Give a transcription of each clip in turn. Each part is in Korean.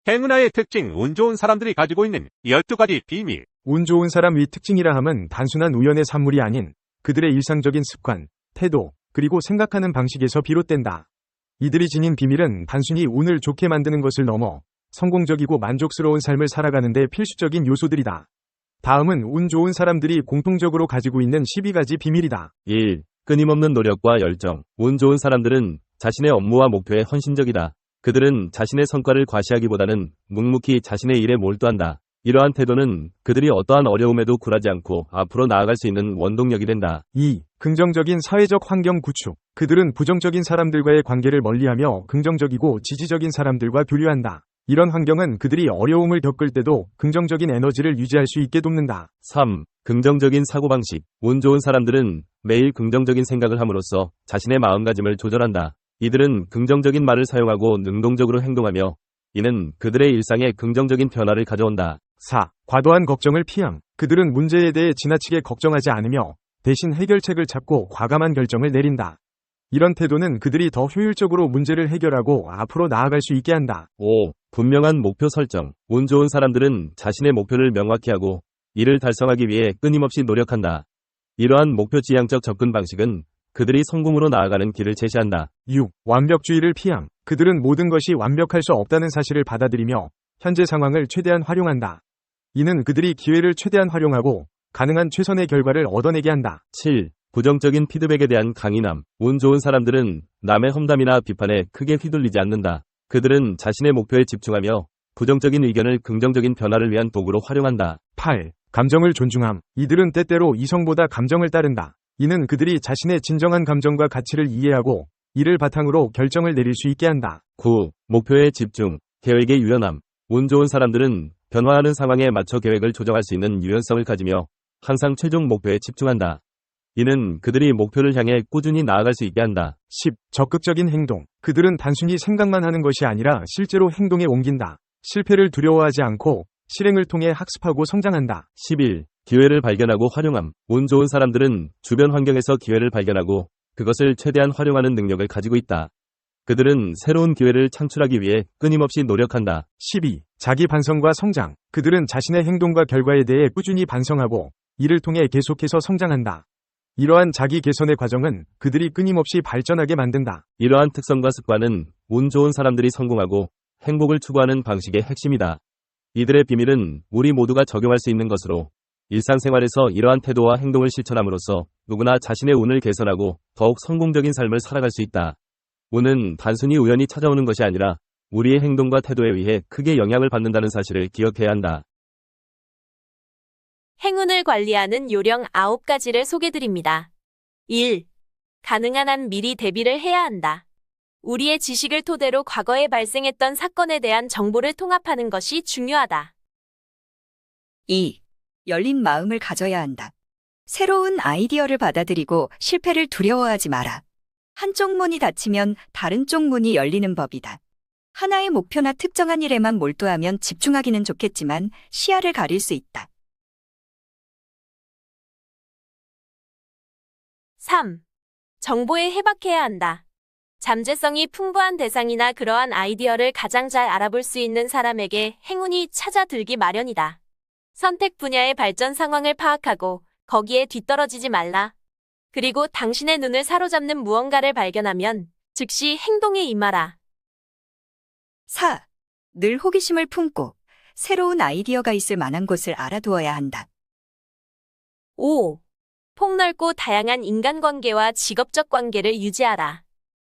행운아의 특징, 운 좋은 사람들이 가지고 있는 12가지 비밀. 운 좋은 사람의 특징이라 함은 단순한 우연의 산물이 아닌 그들의 일상적인 습관, 태도, 그리고 생각하는 방식에서 비롯된다. 이들이 지닌 비밀은 단순히 운을 좋게 만드는 것을 넘어 성공적이고 만족스러운 삶을 살아가는 데 필수적인 요소들이다. 다음은 운 좋은 사람들이 공통적으로 가지고 있는 12가지 비밀이다. 1. 끊임없는 노력과 열정. 운 좋은 사람들은 자신의 업무와 목표에 헌신적이다. 그들은 자신의 성과를 과시하기보다는 묵묵히 자신의 일에 몰두한다. 이러한 태도는 그들이 어떠한 어려움에도 굴하지 않고 앞으로 나아갈 수 있는 원동력이 된다. 2. 긍정적인 사회적 환경 구축. 그들은 부정적인 사람들과의 관계를 멀리하며 긍정적이고 지지적인 사람들과 교류한다. 이런 환경은 그들이 어려움을 겪을 때도 긍정적인 에너지를 유지할 수 있게 돕는다. 3. 긍정적인 사고방식. 운 좋은 사람들은 매일 긍정적인 생각을 함으로써 자신의 마음가짐을 조절한다. 이들은 긍정적인 말을 사용하고 능동적으로 행동하며 이는 그들의 일상에 긍정적인 변화를 가져온다. 4. 과도한 걱정을 피함. 그들은 문제에 대해 지나치게 걱정하지 않으며 대신 해결책을 찾고 과감한 결정을 내린다. 이런 태도는 그들이 더 효율적으로 문제를 해결하고 앞으로 나아갈 수 있게 한다. 5. 분명한 목표 설정. 운 좋은 사람들은 자신의 목표를 명확히 하고 이를 달성하기 위해 끊임없이 노력한다. 이러한 목표 지향적 접근 방식은 그들이 성공으로 나아가는 길을 제시한다. 6. 완벽주의를 피함. 그들은 모든 것이 완벽할 수 없다는 사실을 받아들이며 현재 상황을 최대한 활용한다. 이는 그들이 기회를 최대한 활용하고 가능한 최선의 결과를 얻어내게 한다. 7. 부정적인 피드백에 대한 강인함. 운 좋은 사람들은 남의 험담이나 비판에 크게 휘둘리지 않는다. 그들은 자신의 목표에 집중하며 부정적인 의견을 긍정적인 변화를 위한 도구로 활용한다. 8. 감정을 존중함. 이들은 때때로 이성보다 감정을 따른다. 이는 그들이 자신의 진정한 감정과 가치를 이해하고 이를 바탕으로 결정을 내릴 수 있게 한다. 9. 목표에 집중, 계획의 유연함. 운 좋은 사람들은 변화하는 상황에 맞춰 계획을 조정할 수 있는 유연성을 가지며 항상 최종 목표에 집중한다. 이는 그들이 목표를 향해 꾸준히 나아갈 수 있게 한다. 10. 적극적인 행동. 그들은 단순히 생각만 하는 것이 아니라 실제로 행동에 옮긴다. 실패를 두려워하지 않고 실행을 통해 학습하고 성장한다. 11. 기회를 발견하고 활용함. 운 좋은 사람들은 주변 환경에서 기회를 발견하고 그것을 최대한 활용하는 능력을 가지고 있다. 그들은 새로운 기회를 창출하기 위해 끊임없이 노력한다. 12. 자기 반성과 성장. 그들은 자신의 행동과 결과에 대해 꾸준히 반성하고 이를 통해 계속해서 성장한다. 이러한 자기 개선의 과정은 그들이 끊임없이 발전하게 만든다. 이러한 특성과 습관은 운 좋은 사람들이 성공하고 행복을 추구하는 방식의 핵심이다. 이들의 비밀은 우리 모두가 적용할 수 있는 것으로 일상생활에서 이러한 태도와 행동을 실천함으로써 누구나 자신의 운을 개선하고 더욱 성공적인 삶을 살아갈 수 있다. 운은 단순히 우연히 찾아오는 것이 아니라 우리의 행동과 태도에 의해 크게 영향을 받는다는 사실을 기억해야 한다. 행운을 관리하는 요령 9가지를 소개드립니다. 1. 가능한 한 미리 대비를 해야 한다. 우리의 지식을 토대로 과거에 발생했던 사건에 대한 정보를 통합하는 것이 중요하다. 2. 열린 마음을 가져야 한다. 새로운 아이디어를 받아들이고 실패를 두려워하지 마라. 한쪽 문이 닫히면 다른 쪽 문이 열리는 법이다. 하나의 목표나 특정한 일에만 몰두하면 집중하기는 좋겠지만 시야를 가릴 수 있다. 3. 정보에 해박해야 한다. 잠재성이 풍부한 대상이나 그러한 아이디어를 가장 잘 알아볼 수 있는 사람에게 행운이 찾아들기 마련이다. 선택 분야의 발전 상황을 파악하고 거기에 뒤떨어지지 말라. 그리고 당신의 눈을 사로잡는 무언가를 발견하면 즉시 행동에 임하라. 4. 늘 호기심을 품고 새로운 아이디어가 있을 만한 곳을 알아두어야 한다. 5. 폭넓고 다양한 인간관계와 직업적 관계를 유지하라.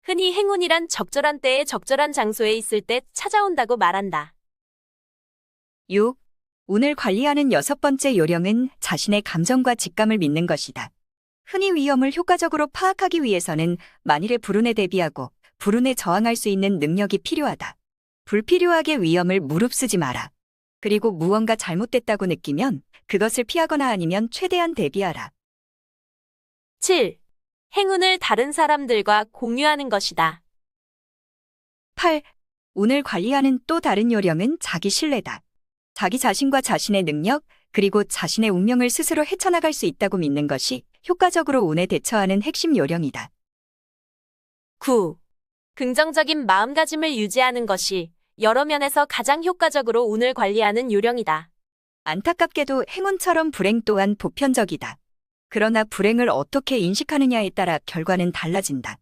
흔히 행운이란 적절한 때에 적절한 장소에 있을 때 찾아온다고 말한다. 6. 운을 관리하는 6번째 요령은 자신의 감정과 직감을 믿는 것이다. 흔히 위험을 효과적으로 파악하기 위해서는 만일의 불운에 대비하고 불운에 저항할 수 있는 능력이 필요하다. 불필요하게 위험을 무릅쓰지 마라. 그리고 무언가 잘못됐다고 느끼면 그것을 피하거나 아니면 최대한 대비하라. 7. 행운을 다른 사람들과 공유하는 것이다. 8. 운을 관리하는 또 다른 요령은 자기 신뢰다. 자기 자신과 자신의 능력, 그리고 자신의 운명을 스스로 헤쳐나갈 수 있다고 믿는 것이 효과적으로 운에 대처하는 핵심 요령이다. 9. 긍정적인 마음가짐을 유지하는 것이 여러 면에서 가장 효과적으로 운을 관리하는 요령이다. 안타깝게도 행운처럼 불행 또한 보편적이다. 그러나 불행을 어떻게 인식하느냐에 따라 결과는 달라진다.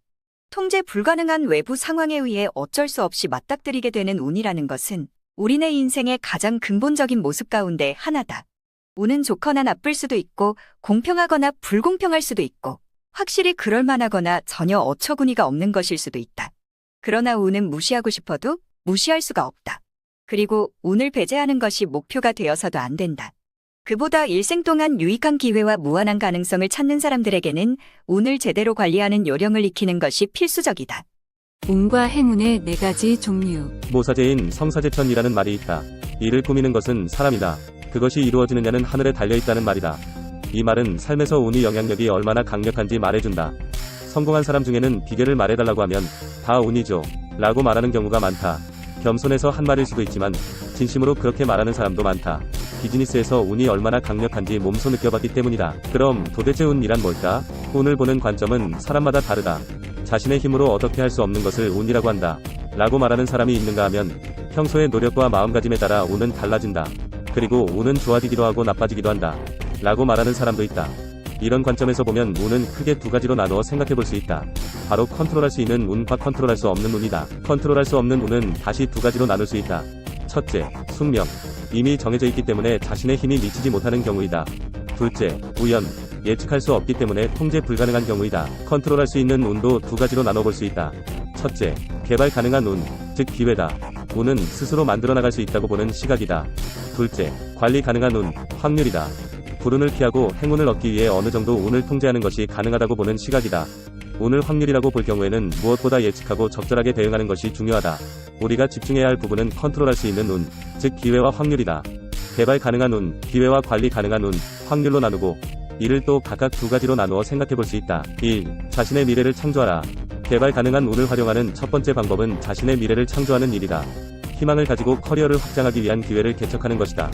통제 불가능한 외부 상황에 의해 어쩔 수 없이 맞닥뜨리게 되는 운이라는 것은 우리네 인생의 가장 근본적인 모습 가운데 하나다. 운은 좋거나 나쁠 수도 있고 공평하거나 불공평할 수도 있고 확실히 그럴 만하거나 전혀 어처구니가 없는 것일 수도 있다. 그러나 운은 무시하고 싶어도 무시할 수가 없다. 그리고 운을 배제하는 것이 목표가 되어서도 안 된다. 그보다 일생 동안 유익한 기회와 무한한 가능성을 찾는 사람들에게는 운을 제대로 관리하는 요령을 익히는 것이 필수적이다. 운과 행운의 4가지 종류. 모사제인 성사제천이라는 말이 있다. 이를 꾸미는 것은 사람이다. 그것이 이루어지느냐는 하늘에 달려있다는 말이다. 이 말은 삶에서 운의 영향력이 얼마나 강력한지 말해준다. 성공한 사람 중에는 비결을 말해달라고 하면 다 운이죠 라고 말하는 경우가 많다. 겸손해서 한 말일 수도 있지만 진심으로 그렇게 말하는 사람도 많다. 비즈니스에서 운이 얼마나 강력한지 몸소 느껴봤기 때문이다. 그럼 도대체 운이란 뭘까? 운을 보는 관점은 사람마다 다르다. 자신의 힘으로 어떻게 할 수 없는 것을 운이라고 한다. 라고 말하는 사람이 있는가 하면 평소의 노력과 마음가짐에 따라 운은 달라진다. 그리고 운은 좋아지기도 하고 나빠지기도 한다. 라고 말하는 사람도 있다. 이런 관점에서 보면 운은 크게 2가지로 나누어 생각해 볼 수 있다. 바로 컨트롤할 수 있는 운과 컨트롤할 수 없는 운이다. 컨트롤할 수 없는 운은 다시 2가지로 나눌 수 있다. 첫째, 숙명. 이미 정해져 있기 때문에 자신의 힘이 미치지 못하는 경우이다. 둘째, 우연. 예측할 수 없기 때문에 통제 불가능한 경우이다. 컨트롤할 수 있는 운도 2가지로 나눠볼 수 있다. 첫째, 개발 가능한 운, 즉 기회다. 운은 스스로 만들어 나갈 수 있다고 보는 시각이다. 둘째, 관리 가능한 운, 확률이다. 불운을 피하고 행운을 얻기 위해 어느 정도 운을 통제하는 것이 가능하다고 보는 시각이다. 운을 확률이라고 볼 경우에는 무엇보다 예측하고 적절하게 대응하는 것이 중요하다. 우리가 집중해야 할 부분은 컨트롤할 수 있는 운, 즉 기회와 확률이다. 개발 가능한 운, 기회와 관리 가능한 운, 확률로 나누고 이를 또 각각 2가지로 나누어 생각해 볼 수 있다. 1. 자신의 미래를 창조하라. 개발 가능한 운을 활용하는 첫 번째 방법은 자신의 미래를 창조하는 일이다. 희망을 가지고 커리어를 확장하기 위한 기회를 개척하는 것이다.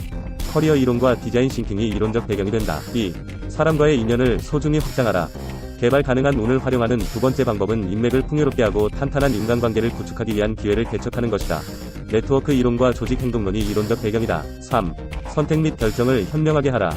커리어 이론과 디자인 싱킹이 이론적 배경이 된다. 2. 사람과의 인연을 소중히 확장하라. 개발 가능한 운을 활용하는 2번째 방법은 인맥을 풍요롭게 하고 탄탄한 인간관계를 구축하기 위한 기회를 개척하는 것이다. 네트워크 이론과 조직 행동론이 이론적 배경이다. 3. 선택 및 결정을 현명하게 하라.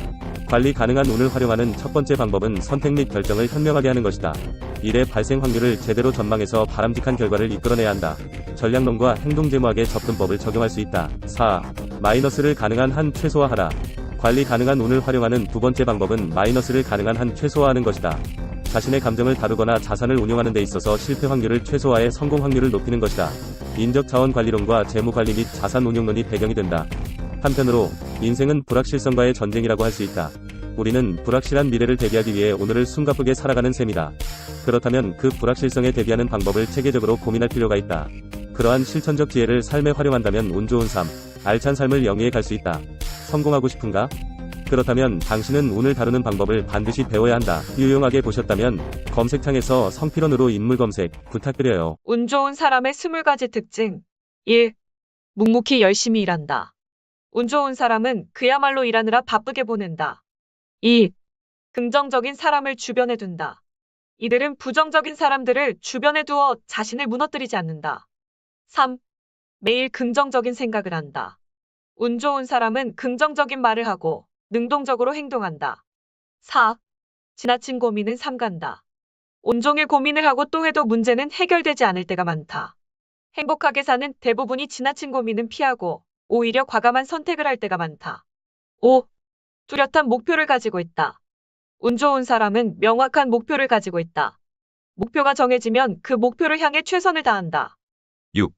관리 가능한 운을 활용하는 첫 번째 방법은 선택 및 결정을 현명하게 하는 것이다. 일의 발생 확률을 제대로 전망해서 바람직한 결과를 이끌어내야 한다. 전략론과 행동제무학의 접근법을 적용할 수 있다. 4. 마이너스를 가능한 한 최소화하라. 관리 가능한 운을 활용하는 2번째 방법은 마이너스를 가능한 한 최소화하는 것이다. 자신의 감정을 다루거나 자산을 운용하는 데 있어서 실패 확률을 최소화해 성공 확률을 높이는 것이다. 인적 자원 관리론과 재무 관리 및 자산 운용론이 배경이 된다. 한편으로 인생은 불확실성과의 전쟁이라고 할 수 있다. 우리는 불확실한 미래를 대비하기 위해 오늘을 숨가쁘게 살아가는 셈이다. 그렇다면 그 불확실성에 대비하는 방법을 체계적으로 고민할 필요가 있다. 그러한 실천적 지혜를 삶에 활용한다면 운 좋은 삶, 알찬 삶을 영위해 갈 수 있다. 성공하고 싶은가? 그렇다면 당신은 운을 다루는 방법을 반드시 배워야 한다. 유용하게 보셨다면 검색창에서 성필원으로 인물 검색 부탁드려요. 운 좋은 사람의 20가지 특징. 1. 묵묵히 열심히 일한다. 운 좋은 사람은 그야말로 일하느라 바쁘게 보낸다. 2. 긍정적인 사람을 주변에 둔다. 이들은 부정적인 사람들을 주변에 두어 자신을 무너뜨리지 않는다. 3. 매일 긍정적인 생각을 한다. 운 좋은 사람은 긍정적인 말을 하고 능동적으로 행동한다. 4. 지나친 고민은 삼간다. 온종일 고민을 하고 또 해도 문제는 해결되지 않을 때가 많다. 행복하게 사는 대부분이 지나친 고민은 피하고 오히려 과감한 선택을 할 때가 많다. 5. 뚜렷한 목표를 가지고 있다. 운 좋은 사람은 명확한 목표를 가지고 있다. 목표가 정해지면 그 목표를 향해 최선을 다한다. 6.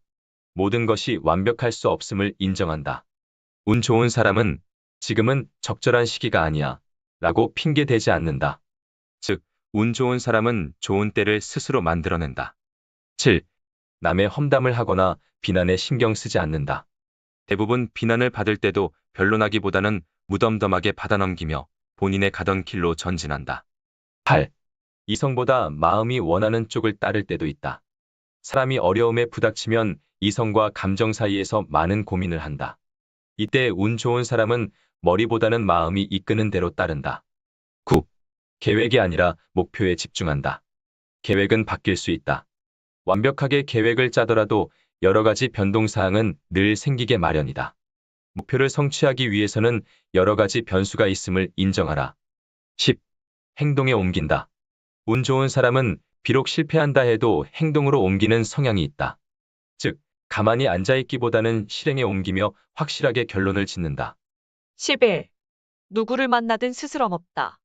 모든 것이 완벽할 수 없음을 인정한다. 운 좋은 사람은 지금은 적절한 시기가 아니야 라고 핑계대지 않는다. 즉, 운 좋은 사람은 좋은 때를 스스로 만들어낸다. 7. 남의 험담을 하거나 비난에 신경 쓰지 않는다. 대부분 비난을 받을 때도 변론하기보다는 무덤덤하게 받아넘기며 본인의 가던 길로 전진한다. 8. 이성보다 마음이 원하는 쪽을 따를 때도 있다. 사람이 어려움에 부닥치면 이성과 감정 사이에서 많은 고민을 한다. 이때 운 좋은 사람은 머리보다는 마음이 이끄는 대로 따른다. 9. 계획이 아니라 목표에 집중한다. 계획은 바뀔 수 있다. 완벽하게 계획을 짜더라도 여러 가지 변동사항은 늘 생기게 마련이다. 목표를 성취하기 위해서는 여러 가지 변수가 있음을 인정하라. 10. 행동에 옮긴다. 운 좋은 사람은 비록 실패한다 해도 행동으로 옮기는 성향이 있다. 즉, 가만히 앉아있기보다는 실행에 옮기며 확실하게 결론을 짓는다. 11. 누구를 만나든 스스럼 없다.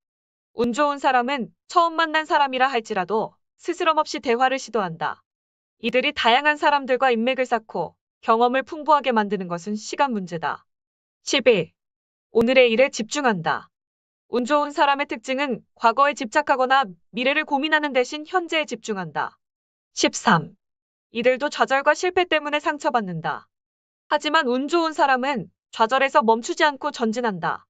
운 좋은 사람은 처음 만난 사람이라 할지라도 스스럼 없이 대화를 시도한다. 이들이 다양한 사람들과 인맥을 쌓고 경험을 풍부하게 만드는 것은 시간 문제다. 12. 오늘의 일에 집중한다. 운 좋은 사람의 특징은 과거에 집착하거나 미래를 고민하는 대신 현재에 집중한다. 13. 이들도 좌절과 실패 때문에 상처받는다. 하지만 운 좋은 사람은 좌절에서 멈추지 않고 전진한다.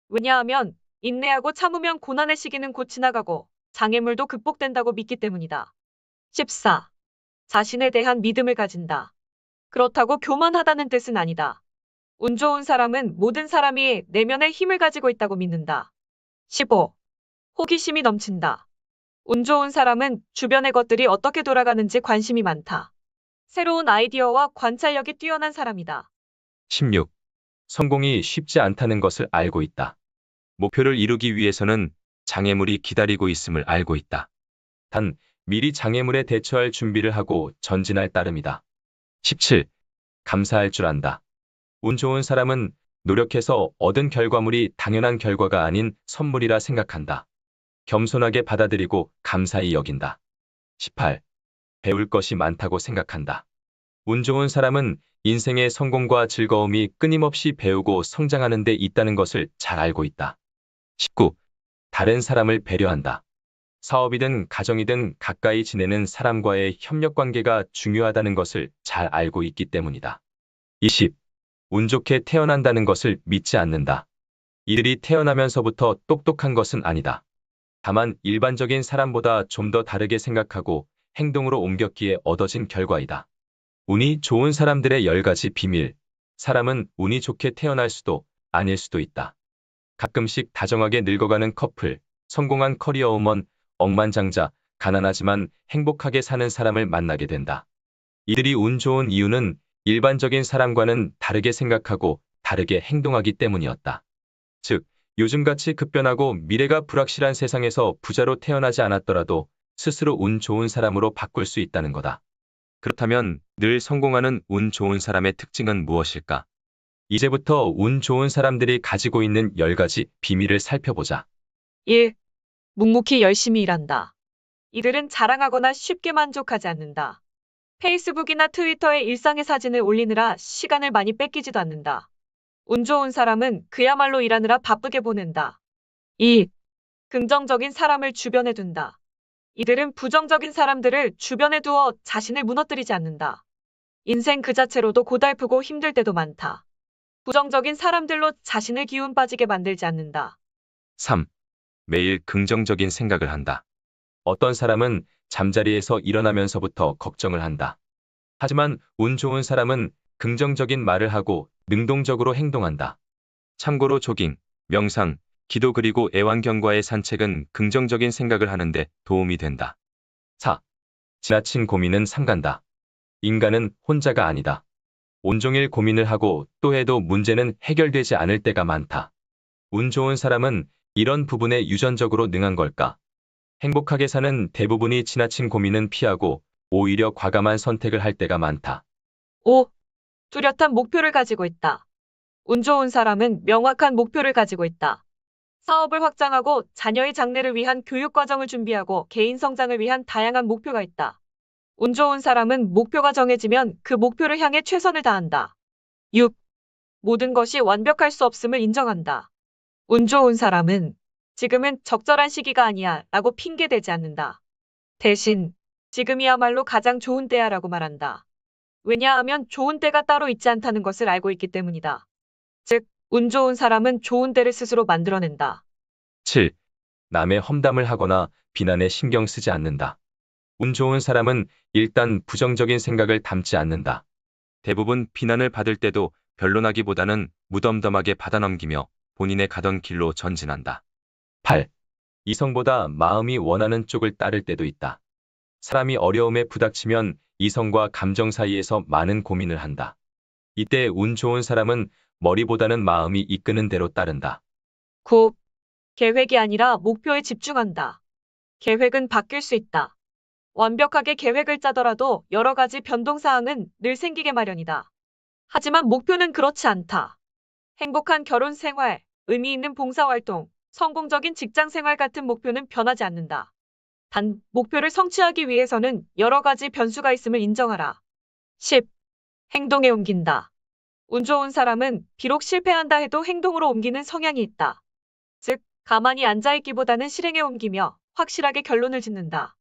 왜냐하면 인내하고 참으면 고난의 시기는 곧 지나가고 장애물도 극복된다고 믿기 때문이다. 14. 자신에 대한 믿음을 가진다. 그렇다고 교만하다는 뜻은 아니다. 운 좋은 사람은 모든 사람이 내면의 힘을 가지고 있다고 믿는다. 15. 호기심이 넘친다. 운 좋은 사람은 주변의 것들이 어떻게 돌아가는지 관심이 많다. 새로운 아이디어와 관찰력이 뛰어난 사람이다. 16. 성공이 쉽지 않다는 것을 알고 있다. 목표를 이루기 위해서는 장애물이 기다리고 있음을 알고 있다. 단, 미리 장애물에 대처할 준비를 하고 전진할 따름이다. 17. 감사할 줄 안다. 운 좋은 사람은 노력해서 얻은 결과물이 당연한 결과가 아닌 선물이라 생각한다. 겸손하게 받아들이고 감사히 여긴다. 18. 배울 것이 많다고 생각한다. 운 좋은 사람은 인생의 성공과 즐거움이 끊임없이 배우고 성장하는 데 있다는 것을 잘 알고 있다. 19. 다른 사람을 배려한다. 사업이든 가정이든 가까이 지내는 사람과의 협력 관계가 중요하다는 것을 잘 알고 있기 때문이다. 20. 운 좋게 태어난다는 것을 믿지 않는다. 이들이 태어나면서부터 똑똑한 것은 아니다. 다만 일반적인 사람보다 좀 더 다르게 생각하고 행동으로 옮겼기에 얻어진 결과이다. 운이 좋은 사람들의 10가지 비밀. 사람은 운이 좋게 태어날 수도 아닐 수도 있다. 가끔씩 다정하게 늙어가는 커플, 성공한 커리어우먼, 억만장자, 가난하지만 행복하게 사는 사람을 만나게 된다. 이들이 운 좋은 이유는 일반적인 사람과는 다르게 생각하고 다르게 행동하기 때문이었다. 즉, 요즘같이 급변하고 미래가 불확실한 세상에서 부자로 태어나지 않았더라도 스스로 운 좋은 사람으로 바꿀 수 있다는 거다. 그렇다면 늘 성공하는 운 좋은 사람의 특징은 무엇일까? 이제부터 운 좋은 사람들이 가지고 있는 10가지 비밀을 살펴보자. 1. 묵묵히 열심히 일한다. 이들은 자랑하거나 쉽게 만족하지 않는다. 페이스북이나 트위터에 일상의 사진을 올리느라 시간을 많이 뺏기지도 않는다. 운 좋은 사람은 그야말로 일하느라 바쁘게 보낸다. 2. 긍정적인 사람을 주변에 둔다. 이들은 부정적인 사람들을 주변에 두어 자신을 무너뜨리지 않는다. 인생 그 자체로도 고달프고 힘들 때도 많다. 부정적인 사람들로 자신을 기운 빠지게 만들지 않는다. 3. 매일 긍정적인 생각을 한다. 어떤 사람은 잠자리에서 일어나면서부터 걱정을 한다. 하지만 운 좋은 사람은 긍정적인 말을 하고 능동적으로 행동한다. 참고로 조깅, 명상, 기도 그리고 애완견과의 산책은 긍정적인 생각을 하는데 도움이 된다. 4. 지나친 고민은 삼간다. 인간은 혼자가 아니다. 온종일 고민을 하고 또 해도 문제는 해결되지 않을 때가 많다. 운 좋은 사람은 이런 부분에 유전적으로 능한 걸까? 행복하게 사는 대부분이 지나친 고민은 피하고 오히려 과감한 선택을 할 때가 많다. 5. 뚜렷한 목표를 가지고 있다. 운 좋은 사람은 명확한 목표를 가지고 있다. 사업을 확장하고 자녀의 장래를 위한 교육 과정을 준비하고 개인 성장을 위한 다양한 목표가 있다. 운 좋은 사람은 목표가 정해지면 그 목표를 향해 최선을 다한다. 6. 모든 것이 완벽할 수 없음을 인정한다. 운 좋은 사람은 지금은 적절한 시기가 아니야 라고 핑계대지 않는다. 대신 지금이야말로 가장 좋은 때야 라고 말한다. 왜냐하면 좋은 때가 따로 있지 않다는 것을 알고 있기 때문이다. 즉, 운 좋은 사람은 좋은 때를 스스로 만들어낸다. 7. 남의 험담을 하거나 비난에 신경 쓰지 않는다. 운 좋은 사람은 일단 부정적인 생각을 담지 않는다. 대부분 비난을 받을 때도 변론하기보다는 무덤덤하게 받아넘기며 본인의 가던 길로 전진한다. 8. 이성보다 마음이 원하는 쪽을 따를 때도 있다. 사람이 어려움에 부닥치면 이성과 감정 사이에서 많은 고민을 한다. 이때 운 좋은 사람은 머리보다는 마음이 이끄는 대로 따른다. 9. 계획이 아니라 목표에 집중한다. 계획은 바뀔 수 있다. 완벽하게 계획을 짜더라도 여러 가지 변동사항은 늘 생기게 마련이다. 하지만 목표는 그렇지 않다. 행복한 결혼 생활, 의미 있는 봉사활동, 성공적인 직장 생활 같은 목표는 변하지 않는다. 단, 목표를 성취하기 위해서는 여러 가지 변수가 있음을 인정하라. 10. 행동에 옮긴다. 운 좋은 사람은 비록 실패한다 해도 행동으로 옮기는 성향이 있다. 즉, 가만히 앉아있기보다는 실행에 옮기며 확실하게 결론을 짓는다.